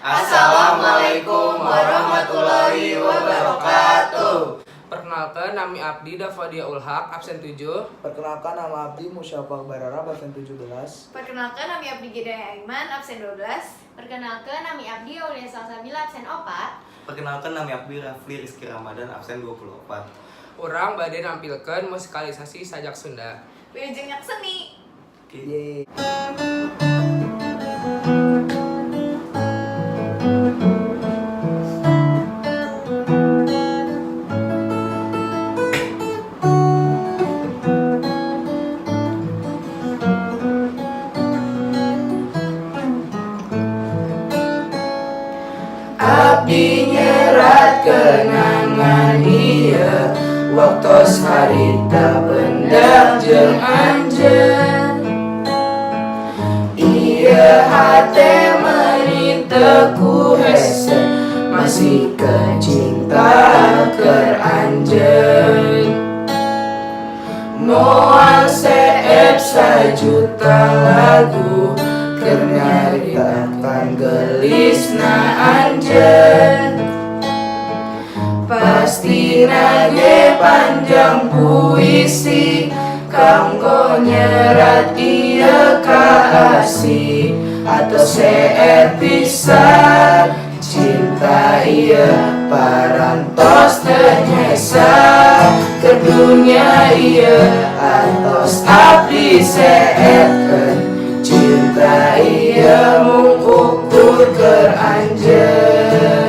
Assalamualaikum warahmatullahi wabarakatuh. Perkenalkan, nami abdi Dafadia Ulhaq, absen 7. Perkenalkan, nama abdi Musyafaq Barara, absen 17. Perkenalkan, nami abdi Gidaya Aiman, absen 12. Perkenalkan, nami abdi Aulia Salsabila, absen 4. Perkenalkan, nami abdi Rafli Rizky Ramadan, absen 24. Urang bade nampilkeun musikalisasi sajak Sunda. Wilujeng Nyak Seni. Yeay. Abdi nyerat kenangan ieu waktos harita pendak jeung anjeun. Ieu hate meuni teu ku hese masih kecinta keur anjeun. Moal seep sajuta lagu keur nyaritakan gelisna anjeun. Pastina ge panjang puisi kanggo nyerat ieu ka asih atau seet pisan cinta ieu parantos teu nyesa ke dunia ieu atos abdi seetkeun cinta ieu mung ukur keur anjeun.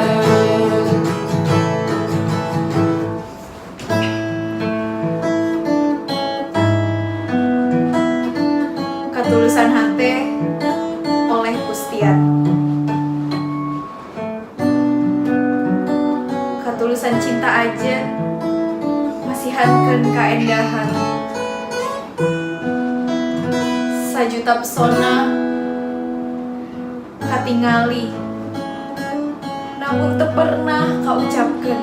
Ketulusan hate oleh Pustian. Ketulusan cinta aja masih hankeun kaendahan. Sajuta pesona katingali namun teu pernah kaucapkeun.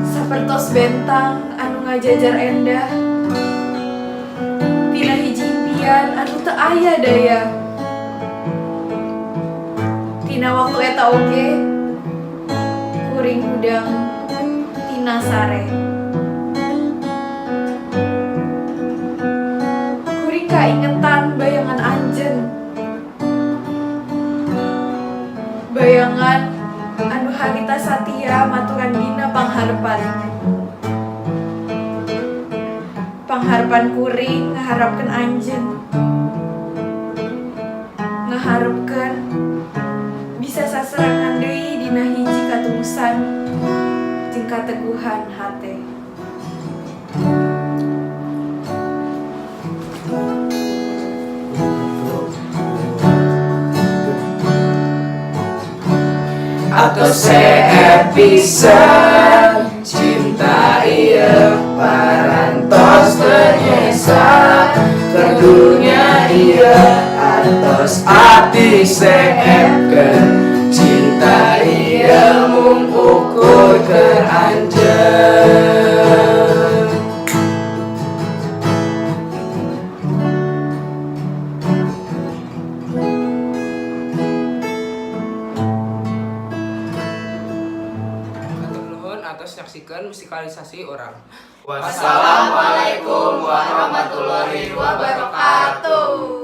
Sapertos bentang anu ngajajar endah tina hiji impian anu teu aya daya. Tina waktu eta oge kuring hudang tina sare. Kuring kaingetan bayangan anjeun. Bayangan anu harita satia maturan dina pangharepan. Pangharepan kuring ngaharapkeun anjeun. Ngaharepkeun bisa saserangan deui dina hiji katulusan jeung kateguhan hate. Atau seet pisan cinta ieu parantos teu nyesa ke dunia ieu atos abdi seetkeun cinta ieu mung ukur keur anjeun. Atas nyaksikan musikalisasi orang. Wassalamualaikum warahmatullahi wabarakatuh.